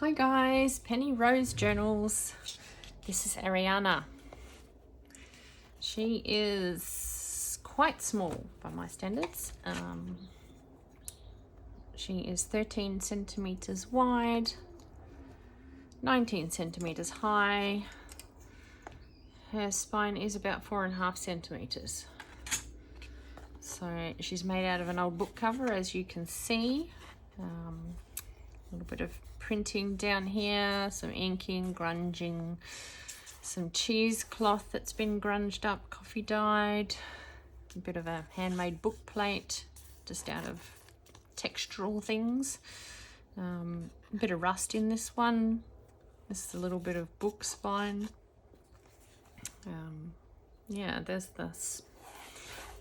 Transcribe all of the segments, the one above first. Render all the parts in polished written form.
Hi guys, Penny Rose Journals. This is Aryanna. She is quite small by my standards. She is 13 centimeters wide, 19 centimeters high. Her spine is about 4.5 centimeters. So she's made out of an old book cover, as you can see. A little bit of printing down here, some inking, grunging, some cheesecloth that's been grunged up, coffee dyed, a bit of a handmade book plate just out of textural things, a bit of rust in this one. This is a little bit of book spine. Yeah, there's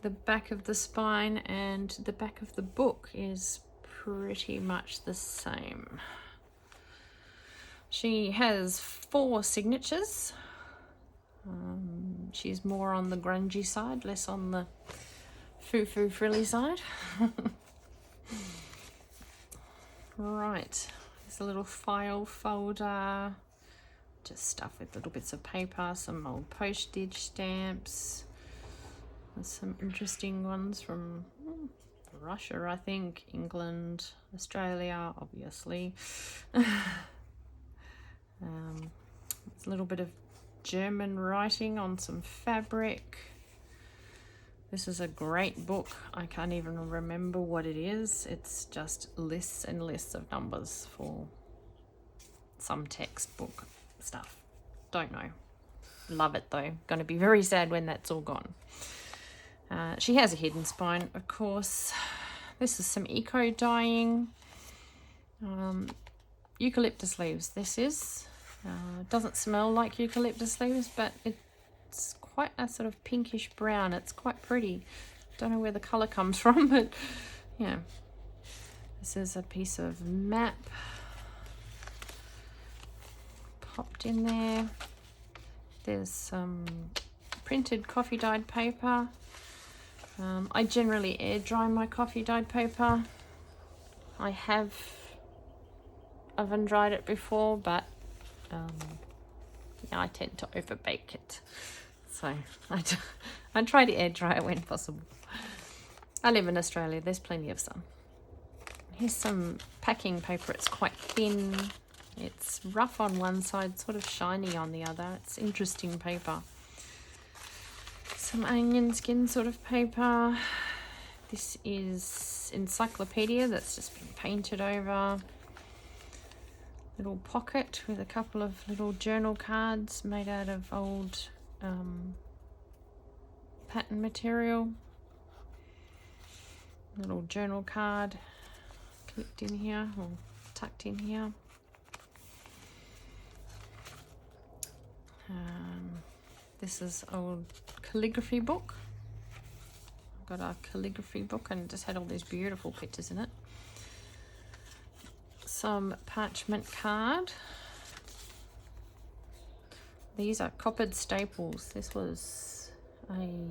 the back of the spine, and the back of the book is pretty much the same. She has 4 signatures. She's more on the grungy side, less on the foo-foo frilly side. Right, there's a little file folder, just stuff with little bits of paper, some old postage stamps. There's some interesting ones from Russia, I think, England, Australia, obviously. There's a little bit of German writing on some fabric. This is a great book. I can't even remember what it is. It's just lists and lists of numbers for some textbook stuff. Don't know. Love it though. Going to be very sad when that's all gone. She has a hidden spine, of course. This is some eco dyeing. Eucalyptus leaves, this is. Doesn't smell like eucalyptus leaves, but it's quite a sort of pinkish brown. It's quite pretty. Don't know where the colour comes from, but yeah. This is a piece of map popped in there. There's some printed coffee dyed paper. I generally air dry my coffee dyed paper. I have oven dried it before, but yeah, I tend to over bake it, so I try to air dry it when possible. I live in Australia, there's plenty of sun. Here's some packing paper. It's quite thin, it's rough on one side, sort of shiny on the other. It's interesting paper. Some onion skin sort of paper. This is encyclopedia that's just been painted over. Little pocket with a couple of little journal cards made out of old pattern material. Little journal card clipped in here or tucked in here. This is old calligraphy book. I've got a calligraphy book and it just had all these beautiful pictures in it. Some parchment card. These are coppered staples. This was I'll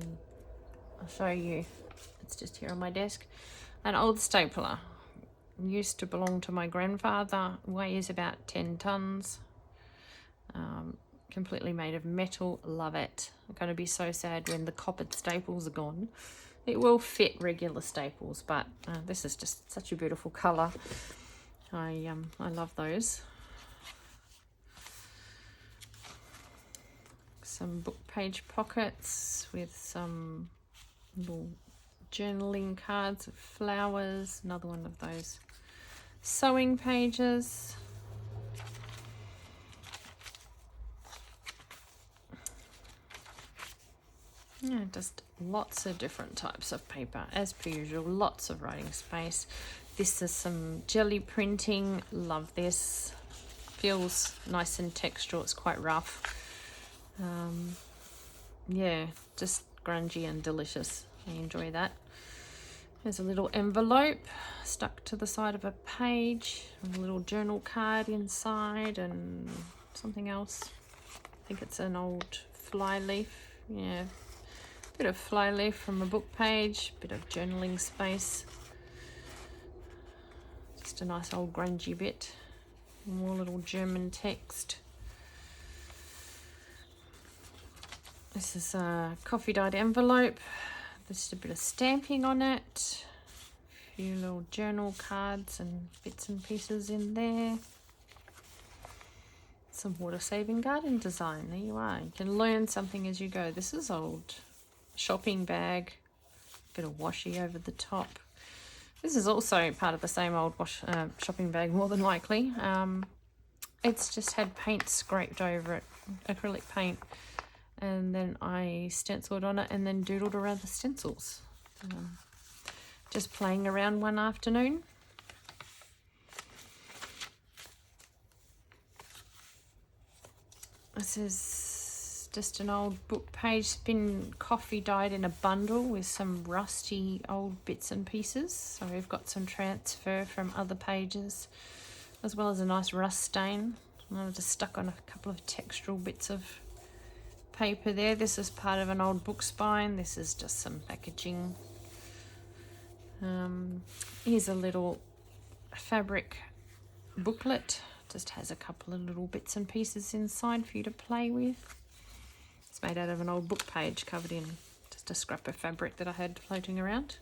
show you. It's just here on my desk. An old stapler. Used to belong to my grandfather. Weighs about 10 tons. Completely made of metal. Love it. I'm going to be so sad when the coppered staples are gone. It will fit regular staples, but this is just such a beautiful colour. I love those. Some book page pockets with some little journaling cards of flowers. Another one of those sewing pages. Yeah, just lots of different types of paper, as per usual. Lots of writing space. This is some jelly printing. Love this. Feels nice and textural. It's quite rough. Yeah, just grungy and delicious. I enjoy that. There's a little envelope stuck to the side of a page. A little journal card inside and something else. I think it's an old fly leaf. Yeah, bit of fly leaf from a book page. Bit of journaling space. Just a nice old grungy bit. More little German text. This is a coffee dyed envelope. There's a bit of stamping on it. A few little journal cards and bits and pieces in there. Some water saving garden design. There you are. You can learn something as you go. This is old shopping bag. Bit of washi over the top. This is also part of the same old shopping bag, more than likely. It's just had paint scraped over it, acrylic paint, and then I stenciled on it and then doodled around the stencils. Just playing around one afternoon. This is just an old book page. It's been coffee dyed in a bundle with some rusty old bits and pieces. So we've got some transfer from other pages, as well as a nice rust stain. And I've just stuck on a couple of textural bits of paper there. This is part of an old book spine. This is just some packaging. Here's a little fabric booklet. Just has a couple of little bits and pieces inside for you to play with. It's made out of an old book page covered in just a scrap of fabric that I had floating around.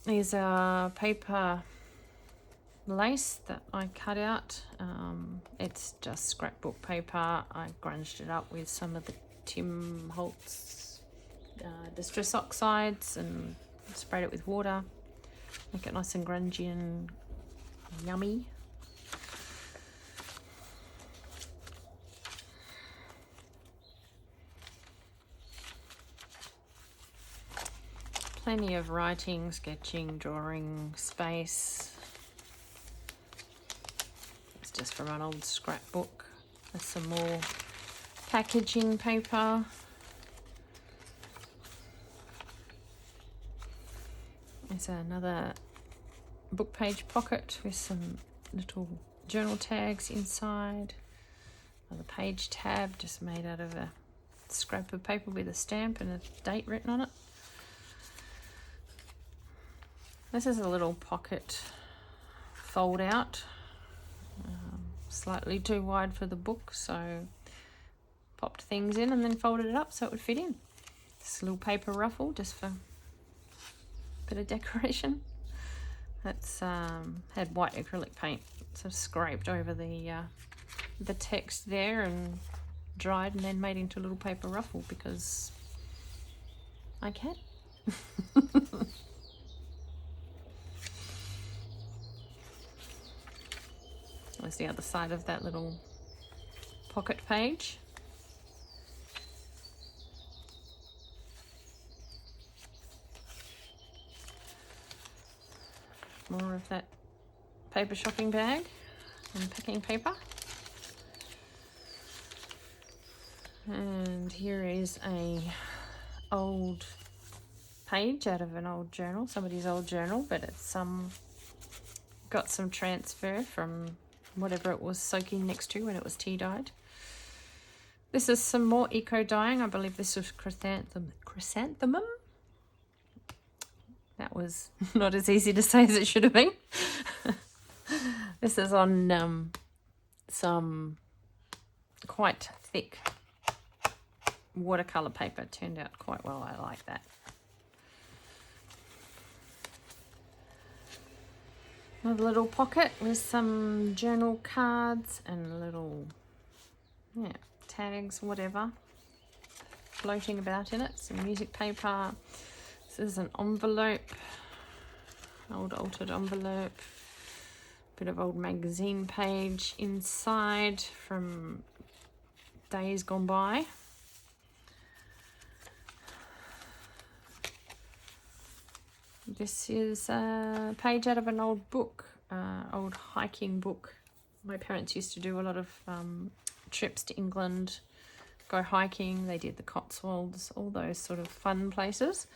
Here's a paper lace that I cut out. It's just scrapbook paper. I grunged it up with some of the Tim Holtz distress oxides and sprayed it with water. Make it nice and grungy and yummy. Plenty of writing, sketching, drawing space. It's just from an old scrapbook. There's some more packaging paper. There's another book page pocket with some little journal tags inside. Another page tab just made out of a scrap of paper with a stamp and a date written on it. This is a little pocket fold out, slightly too wide for the book, so popped things in and then folded it up so it would fit in. This little paper ruffle just for a bit of decoration. That's had white acrylic paint, so scraped over the text there and dried and then made into a little paper ruffle because I can. There's the other side of that little pocket page. More of that paper shopping bag and packing paper. And here is a old page out of an old journal, somebody's old journal, but it's got some transfer from whatever it was soaking next to when it was tea dyed. This is some more eco dyeing. I believe this was chrysanthemum. That was not as easy to say as it should have been. This is on some quite thick watercolor paper. It turned out quite well. I like that. Another little pocket with some journal cards and little tags, whatever, floating about in it. Some music paper. This is an envelope, old altered envelope. Bit of old magazine page inside from days gone by. This is a page out of an old book, old hiking book. My parents used to do a lot of trips to England, go hiking. They did the Cotswolds, all those sort of fun places.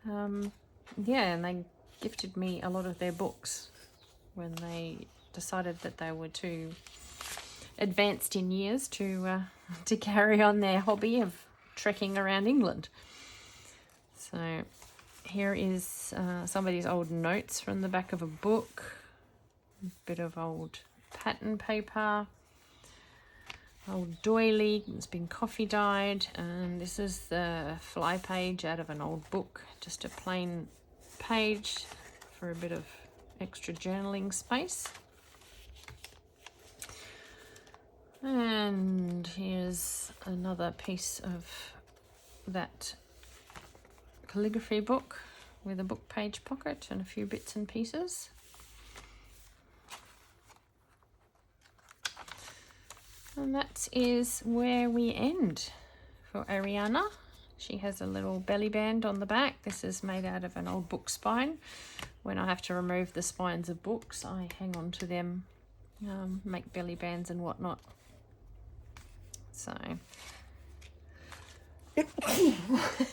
And they gifted me a lot of their books when they decided that they were too advanced in years to carry on their hobby of trekking around England. So here is somebody's old notes from the back of a book. bit of old pattern paper, old doily, it's been coffee dyed, and this is the fly page out of an old book, just a plain page for a bit of extra journaling space. And here's another piece of that calligraphy book with a book page pocket and a few bits and pieces. And that is where we end for Aryanna. She has a little belly band on the back. This is made out of an old book spine. When I have to remove the spines of books, I hang on to them, make belly bands and whatnot. So,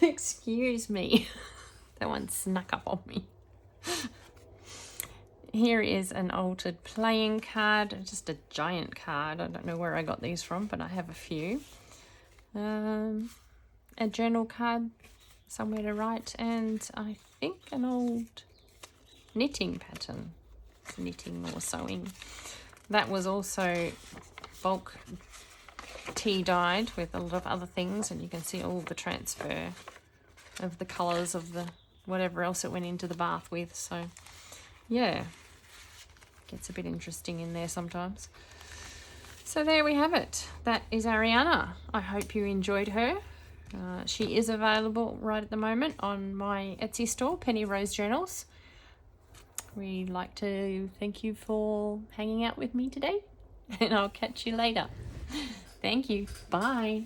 excuse me, that one snuck up on me. Here is an altered playing card, just a giant card. I don't know where I got these from, but I have a few. A journal card, somewhere to write, and I think an old knitting pattern, knitting or sewing. That was also bulk tea dyed with a lot of other things, and you can see all the transfer of the colours of the whatever else it went into the bath with. So yeah, gets a bit interesting in there sometimes. So there we have it. That is Aryanna. I hope you enjoyed her. She is available right at the moment on my Etsy store, Penny Rose Journals. We'd like to thank you for hanging out with me today, and I'll catch you later. Thank you. Bye.